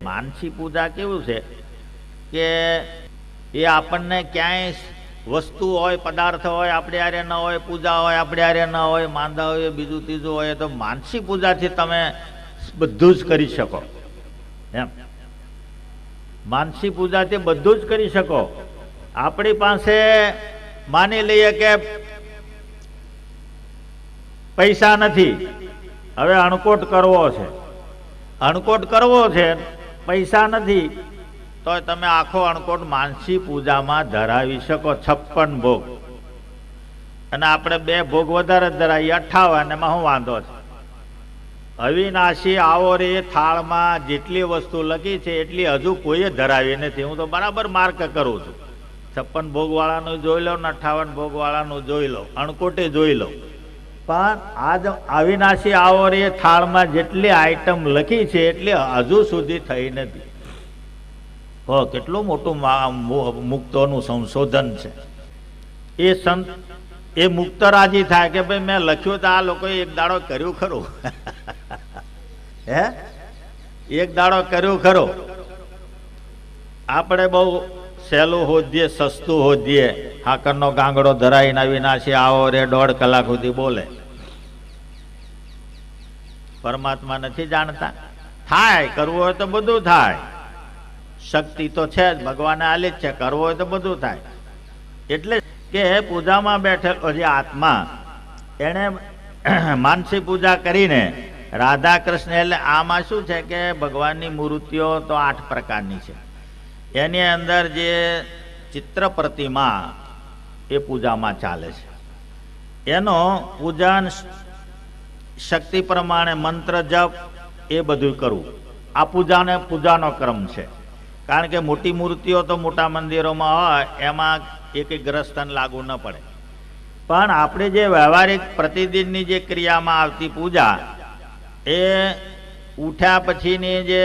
માનસી પૂજા કેવું છે કે એ આપણને ક્યાંય વસ્તુ હોય, પદાર્થ હોય, આપણે આરે ન હોય, પૂજા હોય આપણે આરે ન હોય, માંદા હોય, બીજું ત્રીજું હોય, તો માનસી પૂજાથી તમે બધું જ કરી શકો એમ. માનસી પૂજાથી બધું જ કરી શકો. આપણી પાસે માની લઈએ કે પૈસા નથી, હવે અણકોટ કરવો છે, અણકોટ કરવો છે, પૈસા નથી, તો તમે આખો અણકોટ માનસી પૂજામાં ધરાવી શકો, 56 ભોગ. અને આપણે 2 ભોગ વધારે ધરાવીએ, 58, એમાં શું વાંધો છે? અવિનાશી આવો રે થાળમાં જેટલી વસ્તુ લખી છે એટલી હજુ કોઈએ ધરાવી નથી. હું તો બરાબર માર્ક કરું છું. 56 ભોગ વાળાનું જોઈ લો ને 58 ભોગ વાળાનું જોઈ લો, અણકોટે જોઈ લો. પણ આજ અવિનાશી આવો રે થાળમાં જેટલી આઈટમ લખી છે એટલી હજુ સુધી થઈ નથી. કેટલું મોટું મુક્તોનું સંશોધન છે. એ મુક્ત રાજી થાય કે ભાઈ મેં લખ્યું તો આ લોકોએ એક દાડો કર્યું ખરું. હે, એક દાડો કર્યું ખરો. આપણે બહુ સહેલું હોદીએ, સસ્તું હોદીએ, હાકરનો ગાંગડો ધરાઈને અવિનાશી આવો રે 1.5 કલાક સુધી બોલે. પરમાત્મા નથી જાણતા? થાય, કરવું હોય તો બધું થાય. શક્તિ તો છે જ, ભગવાને આલી જ છે, કરવું હોય તો બધું થાય. એટલે કે પૂજામાં બેઠેલો જે આત્મા, એને માનસી પૂજા કરીને રાધા કૃષ્ણ, એટલે આમાં શું છે કે ભગવાનની મૂર્તિઓ તો 8 પ્રકારની છે. એની અંદર જે ચિત્ર પ્રતિમા એ પૂજામાં ચાલે છે. એનો પૂજન શક્તિ પ્રમાણે મંત્ર જપ એ બધું કરવું, આ પૂજાનો ક્રમ છે. કારણ કે મોટી મૂર્તિઓ તો મોટા મંદિરોમાં હોય, એમાં એક ગ્રહસ્થાન લાગુ ન પડે. પણ આપણે જે વ્યવહારિક પ્રતિદિનની જે ક્રિયામાં આવતી પૂજા, એ ઉઠ્યા પછીની જે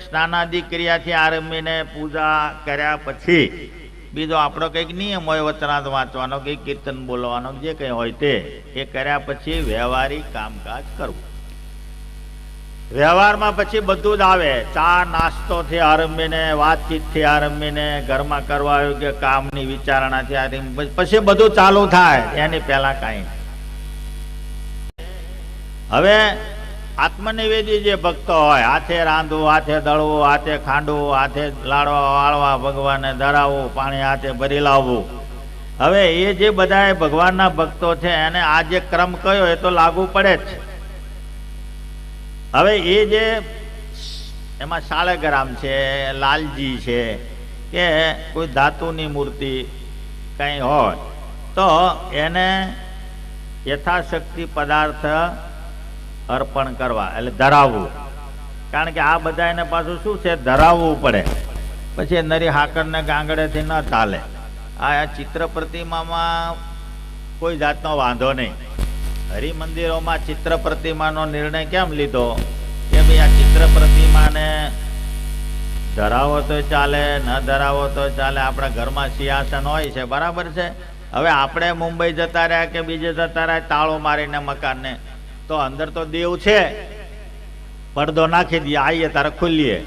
સ્નાનાદિ ક્રિયાથી આરંભીને પૂજા કર્યા પછી બીજો આપણો કંઈક નિયમ હોય, વચનાથ વાંચવાનો, કંઈક કીર્તન બોલવાનો, જે કંઈ હોય તે, એ કર્યા પછી વ્યવહારિક કામકાજ કરવું. વ્યવહારમાં પછી બધું જ આવે. ચા નાસ્તોથી આરંભીને, વાતચીતથી આરંભીને, ઘરમાં કરવા યોગ્ય કામની વિચારણાથી આરંભી પછી બધું ચાલુ થાય. એની પહેલા કાંઈ. હવે આત્મનિવેદી જે ભક્તો હોય, હાથે રાંધવું, હાથે દળવું, હાથે ખાંડવું, હાથે લાડવા વાળવા, ભગવાનને ધરાવવું, પાણી હાથે ભરી લાવવું. હવે એ જે બધા ભગવાનના ભક્તો છે એને આ જે ક્રમ કયો એ તો લાગુ પડે જ છે. હવે એ જે એમાં શાળગ્રામ છે, લાલજી છે, કે કોઈ ધાતુની મૂર્તિ કંઈ હોય તો એને યથાશક્તિ પદાર્થ અર્પણ કરવા, એટલે ધરાવવું. કારણ કે આ બધા એને પાછું શું છે, ધરાવવું પડે. પછી નરી હાકરને ગાંગડેથી ન ચાલે. આ ચિત્ર પ્રતિમામાં કોઈ જાતનો વાંધો નહીં. હરિમંદિરોમાં ચિત્ર પ્રતિમાનો નિર્ણય કેમ લીધો કે ભાઈ આ ચિત્ર પ્રતિમાને ધરાવો તો ચાલે, ન ધરાવો તો ચાલે. આપણા ઘરમાં સિંહાસન હોય છે, બરાબર છે. હવે આપણે મુંબઈ જતા રહ્યા કે બીજે જતા રહ્યા, તાળો મારીને મકાનને, તો અંદર તો દેવ છે, પડદો નાખી દઈએ, આવીએ તારે ખુલીએ,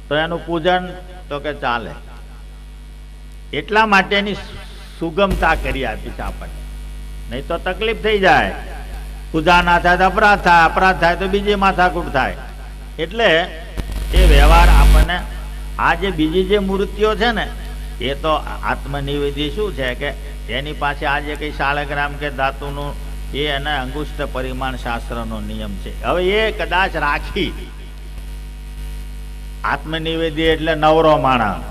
તો એનું પૂજન તો કે ચાલે. એટલા માટેની સુગમતા કરી આપી છે આપણને. નહીં તો તકલીફ થઈ જાય. પૂજા ના થાય તો અપરાધ થાય, અપરાધ થાય તો બીજી માથાકૂટ થાય. એટલે એ વ્યવહાર આપણને, આ જે બીજી જે મૂર્તિઓ છે ને, એ તો આત્મનિવેદી શું છે કે એની પાસે આ જે કંઈ શાળગ્રામ કે ધાતુનું, એ એને અંગુષ્ઠ પરિમાણ શાસ્ત્રનો નિયમ છે. હવે એ કદાચ રાખી, આત્મનિવેદી એટલે નવરો માણસ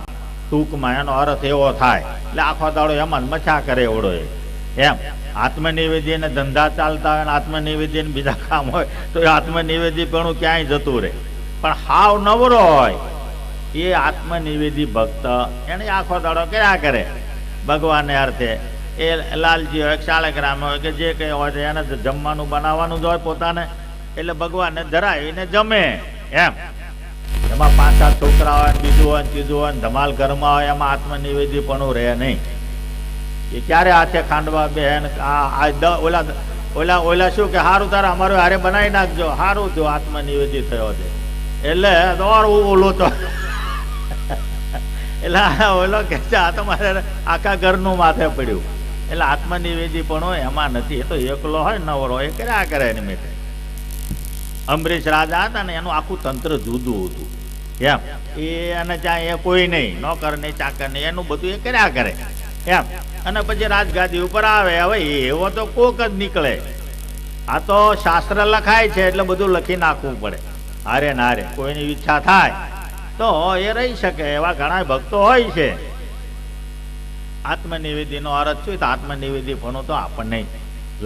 ટૂંકમાં, એનો અર્થ એવો થાય. એટલે આખો દાડો એમાં મચા કરે એવડો એમ. આત્મનિવેદીને ધંધા ચાલતા હોય ને આત્મનિવેદીને બીજા કામ હોય તો એ આત્મનિવેદી પણ ક્યાંય જતું રહે. પણ હાવ નવરો હોય એ આત્મનિવેદી ભક્ત, એને આખો દાડો કર્યા કરે ભગવાનને અર્થે. એ લાલજી હોય, શાળગ્રામ હોય, કે જે કંઈ હોય એને જમવાનું બનાવવાનું જ હોય પોતાને, એટલે ભગવાનને ધરાવીને જમે એમ. એમાં 5-7 છોકરા હોય, બીજું હોય, ત્રીજું હોય, ધમાલ ઘરમાં હોય, એમાં આત્મનિવેદી પણ રહે નહીં. એ ક્યારે હાથે ખાંડવા બેન, ઓલા ઓલા શું કે હારું તારા અમારું હારે બનાવી નાખજો, હારું થયો આત્મનિવેદિત થયો છે એટલે ઓલો તો એટલે ઓલો કે છે આ તો મારે આખા ઘરનું માથે પડ્યું. એટલે આત્મનિવેદી પણ એમાં નથી, એ તો એકલો હોય નવરો એ કર્યા કરે એની મેટે. અંબરીશ રાજા હતા ને એનું આખું તંત્ર જુદું હતું એમ. એ અને ત્યાં એ કોઈ નહીં, નોકર નહીં, ચાકર નહીં, એનું બધું એ કર્યા કરે એમ. અને પછી રાજગાદી ઉપર આવે. હવે એવો તો કોક જ નીકળે. આ તો શાસ્ત્ર લખાય છે એટલે બધું લખી નાખવું પડે હારે ને હારે. કોઈની ઈચ્છા થાય તો એ રહી શકે, એવા ઘણા ભક્તો હોય છે. આત્મનિવેદીનો અર્થ શું? તો આત્મનિવેદી પણ તો આપણને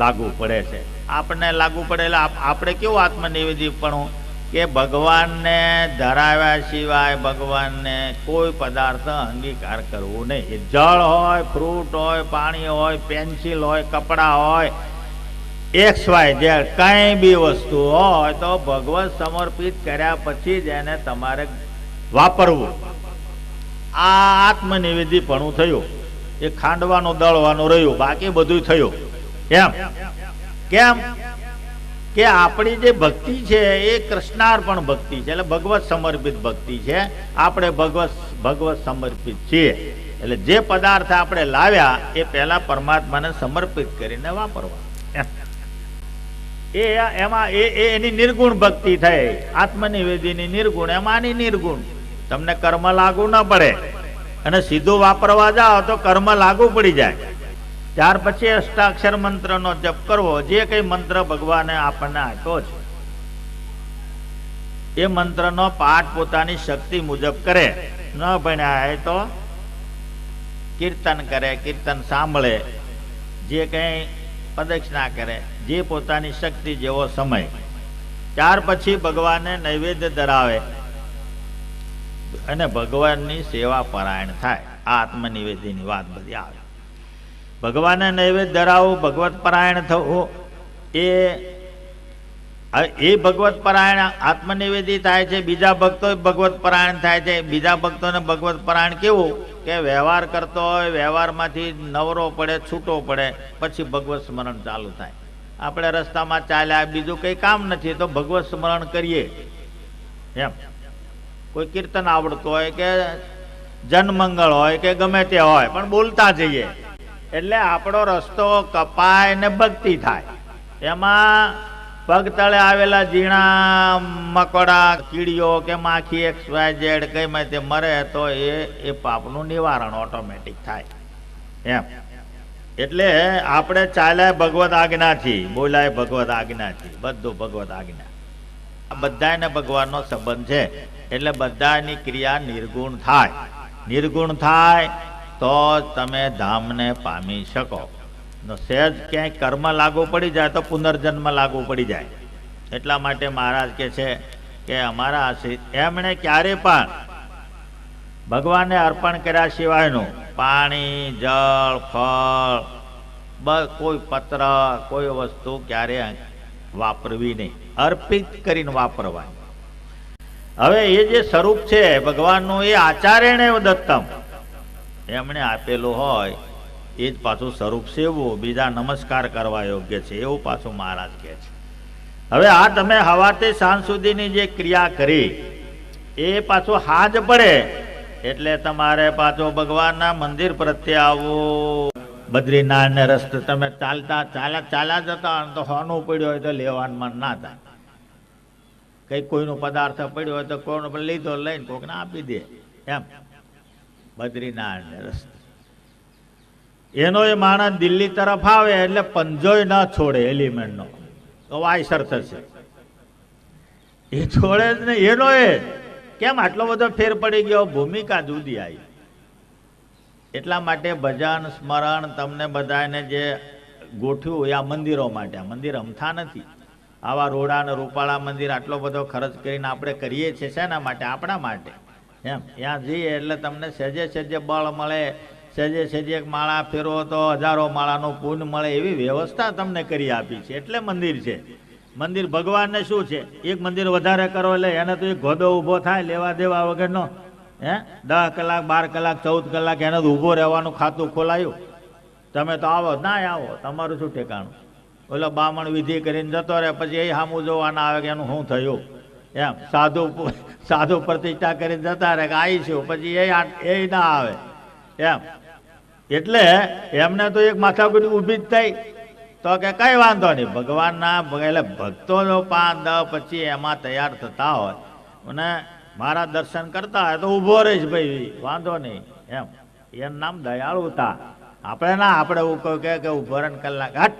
લાગુ પડે છે. આપણને લાગુ પડે એટલે આપણે કેવું આત્મનિવેદી પણ કે ભગવાનને ધરાવ્યા સિવાય ભગવાનને કોઈ પદાર્થ અંગીકાર કરવો નહીં. એ જળ હોય, ફ્રૂટ હોય, પાણી હોય, પેન્સિલ હોય, કપડાં હોય, XY કઈ બી વસ્તુ હોય તો ભગવત સમર્પિત કર્યા પછી જ એને તમારે વાપરવું. આ આત્મનિવેદીપણું થયું. એ ખાંડવાનું દળવાનું રહ્યું, બાકી બધું થયું એમ. કેમ કે આપણી જે ભક્તિ છે એ કૃષ્ણાર્પણ ભક્તિ છે, એટલે ભગવત સમર્પિત ભક્તિ છે. આપણે ભગવત સમર્પિત છીએ એટલે જે પદાર્થ આપણે લાવ્યા એ પહેલા પરમાત્માને સમર્પિત કરીને વાપરવા. એમાં એની નિર્ગુણ ભક્તિ થઈ. આત્મનિવેદીની નિર્ગુણ, એમાંની નિર્ગુણ. તમને કર્મ લાગુ ન પડે અને સીધું વાપરવા જાઓ તો કર્મ લાગુ પડી જાય. ત્યાર પછી અષ્ટાક્ષર મંત્રનો જપ કરવો. જે કઈ મંત્ર ભગવાને આપણને આપ્યો છે એ મંત્રનો પાઠ પોતાની શક્તિ મુજબ કરે. ન ભણ્યા તો કીર્તન કરે, કીર્તન સાંભળે, જે કઈ પ્રદક્ષિણા કરે, જે પોતાની શક્તિ જેવો સમય. ત્યાર પછી ભગવાનને નૈવેદ્ય ધરાવે અને ભગવાનની સેવા પરાયણ થાય. આ આત્મનિવેદનની વાત બધી આવે. ભગવાનને નૈવેદ્ય ધરાવવું, ભગવત પરાયણ થવું, એ ભગવત પરાયણ આત્મનિવેદી થાય છે. બીજા ભક્તો ભગવત પરાયણ થાય છે. બીજા ભક્તોને ભગવત પરાયણ કેવું કે વ્યવહાર કરતો હોય, વ્યવહારમાંથી નવરો પડે, છૂટો પડે, પછી ભગવત સ્મરણ ચાલુ થાય. આપણે રસ્તામાં ચાલ્યા, બીજું કંઈ કામ નથી તો ભગવત સ્મરણ કરીએ એમ. કોઈ કીર્તન આવડતું હોય કે જનમંગળ હોય કે ગમે તે હોય, પણ બોલતા જઈએ એટલે આપણો રસ્તો કપાય ને ભક્તિ થાય. એમાં પગ તળે આવેલા ઝીણા મકોડા, કીડીઓ કે માખી XYZ કઈ તે મરે તો એ પાપનું નિવારણ ઓટોમેટિક થાય એમ. એટલે આપણે ચાલ્યા ભગવત આજ્ઞાથી, બોલાય ભગવત આજ્ઞાથી, બધું ભગવત આજ્ઞા. બધાને ભગવાનનો સંબંધ છે એટલે બધાની ક્રિયા નિર્ગુણ થાય. નિર્ગુણ થાય તો તમે ધામને પામી શકો. સહેજ ક્યાંય કર્મ લાગુ પડી જાય તો પુનર્જન્મ લાગુ પડી જાય. એટલા માટે મહારાજ કે છે કે અમારા આશ્રિત એમણે ક્યારે પણ ભગવાનને અર્પણ કર્યા સિવાયનું પાણી, જળ, ફળ, કોઈ પત્ર, કોઈ વસ્તુ ક્યારે વાપરવી નહીં. અર્પિત કરીને વાપરવાની. હવે એ જે સ્વરૂપ છે ભગવાનનું, એ આચાર્યણે દત્તમ, એમણે આપેલું હોય એ જ પાછું સ્વરૂપ સેવવું, બીજા નમસ્કાર કરવા યોગ્ય છે એવું પાછું મહારાજ કહે છે. હવે આ તમે સવારથી સાંજ સુધીની જે ક્રિયા કરી એ પાછું હાજ પડે એટલે તમારે પાછું ભગવાનના મંદિર પ્રત્યે આવવું. બદ્રીનાથ ને રસ્તે તમે ચાલ્યા જતા તો હોનું પડ્યું હોય તો લેવાનું મન ના થાય. કઈ કોઈનું પદાર્થ પડ્યો હોય તો કોઈનો લીધો લઈને કોકને આપી દે એમ. બદ્રીનાથ ને રસ્તે એનો એ માણસ દિલ્હી તરફ આવે એટલે પંજોય ન છોડે એલિમેન્ટનો, તો વાયસર થશે. એ છોડે જ નહીં. એનો એ કેમ આટલો બધો ફેર પડી ગયો? ભૂમિકા જુદી આવી. એટલા માટે ભજન સ્મરણ તમને બધાને જે ગોઠવ્યું એ આ મંદિરો માટે. આ મંદિર અમથા નથી. આવા રોડા અને રૂપાળા મંદિર આટલો બધો ખર્ચ કરીને આપણે કરીએ છીએ શેના માટે? આપણા માટે એમ. ત્યાં જઈએ એટલે તમને સહેજે સહેજે બળ મળે, સહેજે સહેજે એક માળા ફેરવો તો હજારો માળાનું પુણ્ય મળે, એવી વ્યવસ્થા તમને કરી આપી છે. એટલે મંદિર છે. મંદિર ભગવાનને શું છે? એક મંદિર વધારે કરો એટલે એને તો એક ઘોડો ઊભો થાય લેવા દેવા વગરનો. 10 કલાક 12 કલાક 14 કલાક એને તો ઊભો રહેવાનું ખાતું ખોલાયું. તમે તો આવો ના આવો, તમારું શું ઠેકાણું? ઓલો બામણ વિધિ કરીને જતો રહે, પછી એ સામું જોવાના આવે કે એનું શું થયું એમ. સાધુ પ્રતિષ્ઠા કરીને જતા રહે કે આવીશું, પછી એ ના આવે એમ. એટલે એમને તો એક માથાકૂટ ઊભી જ થઈ. તો કે કઈ વાંધો નહીં, ભગવાનના એટલે ભક્તો જો 5-10 પછી એમાં તૈયાર થતા હોય અને મારા દર્શન કરતા હોય તો ઊભો રહીશ ભાઈ, વાંધો નહીં એમ. એનું નામ દયાળુતા. આપણે ના, આપણે એવું કહું કે ઊભો રહે કલાક હટ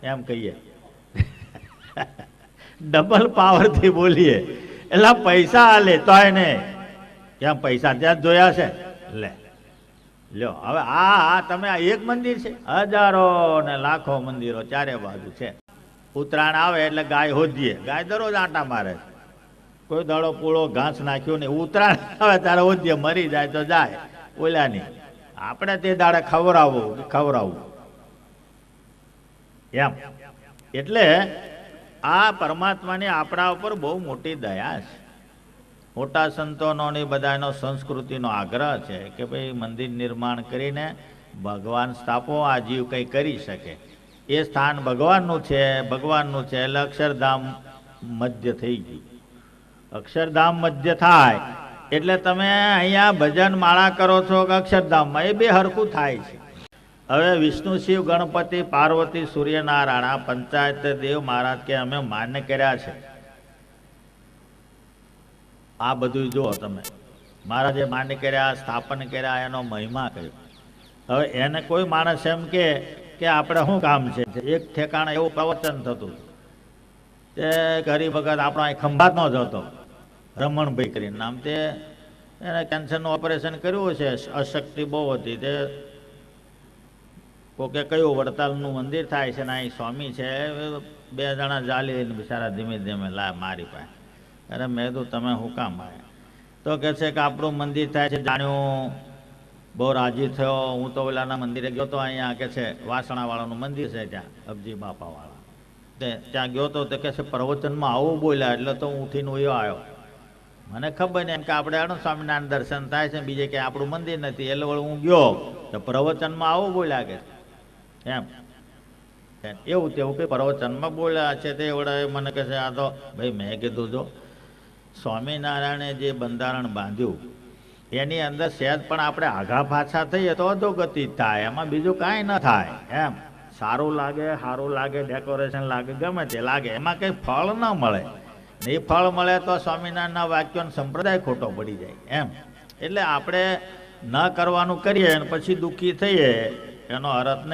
એમ કહીએ. ડબલ પાવરથી બોલીએ એટલે પૈસા હાલે તોય ને કેમ, પૈસા ત્યાં જોયા છે લે લ્યો. હવે આ તમે આ એક મંદિર છે, હજારો ને લાખો મંદિરો ચારે બાજુ છે. ઉત્તરાયણ આવે એટલે ગાય હોદીએ, ગાય દરરોજ આંટા મારે, કોઈ દાડો પૂળો ઘાસ નાખ્યો ને. ઉત્તરાયણ આવે ત્યારે હોદીએ, મરી જાય તો જાય, ઓલા નહીં. આપણે તે દાડે ખવડાવવું એમ. એટલે આ પરમાત્માની આપણા ઉપર બહુ મોટી દયા છે. મોટા સંતોનો ને બધાનો સંસ્કૃતિનો આગ્રહ છે કે ભાઈ મંદિર નિર્માણ કરીને ભગવાન સ્થાપો, આ જીવ કંઈ કરી શકે. એ સ્થાન ભગવાનનું છે, ભગવાનનું છે એટલે અક્ષરધામ મધ્ય થઈ ગયું. અક્ષરધામ મધ્ય થાય એટલે તમે અહીંયા ભજન માળા કરો છો કે અક્ષરધામમાં, એ બે હરખું થાય છે. હવે વિષ્ણુ, શિવ, ગણપતિ, પાર્વતી, સૂર્યનારાયણ પંચાયત દેવ મહારાજ કે અમે માન્ય કર્યા છે. આ બધું જુઓ તમે, મહારાજે માન્ય કર્યા, સ્થાપન કર્યા, એનો મહિમા કર્યો. હવે એને કોઈ માણસ એમ કે આપણે શું કામ છે. એક ઠેકાણે એવું પ્રવચન થતું તે ગરીબ વખત આપણો અહીં ખંભાતનો જ હતો, રમણભાઈ કરીને નામ. તે એને કેન્સરનું ઓપરેશન કર્યું છે, અશક્તિ બહુ હતી. તે કોકે કયું વડતાલનું મંદિર થાય છે ને અહીં સ્વામી છે, 2 જણા જાલી બિચારા ધીમે ધીમે મારી પાસે. અરે મેં તો તમે શું કામ આવ્યા? તો કહે છે કે આપણું મંદિર થાય છે, જાણ્યું, બહુ રાજી થયો. હું તો ઓલાના મંદિરે ગયો તો, અહીંયા કે છે વાસણાવાળાનું મંદિર છે ત્યાં, અબજી બાપાવાળા. ત્યાં ગયો તો તે કહે છે પ્રવચનમાં આવું બોલ્યા એટલે તો હું ઉઠીને ઉયો આવ્યો. મને ખબર નહીં એમ કે આપણે આનું સ્વામિનારાયણ દર્શન થાય છે, બીજે કે આપણું મંદિર નથી. એટલે હું ગયો તો પ્રવચનમાં આવું બોલ્યા કે એમ. એવું તેવું કે પ્રવચનમાં બોલ્યા છે તે વડે મને કહે છે આ તો ભાઈ મેં કીધું જો સ્વામિનારાયણે જે બંધારણ બાંધ્યું એની અંદર સહેજ પણ આપણે આઘા પાછા થઈએ તો અધોગતિ થાય, એમાં બીજું કાંઈ ન થાય એમ. સારું લાગે, સારું લાગે, ડેકોરેશન લાગે, ગમે તે લાગે, એમાં કંઈ ફળ ન મળે. એ ફળ મળે તો સ્વામિનારાયણના વાક્યોનો સંપ્રદાય ખોટો પડી જાય એમ. એટલે આપણે ન કરવાનું કરીએ અને પછી દુઃખી થઈએ એનો અર્થ નહીં.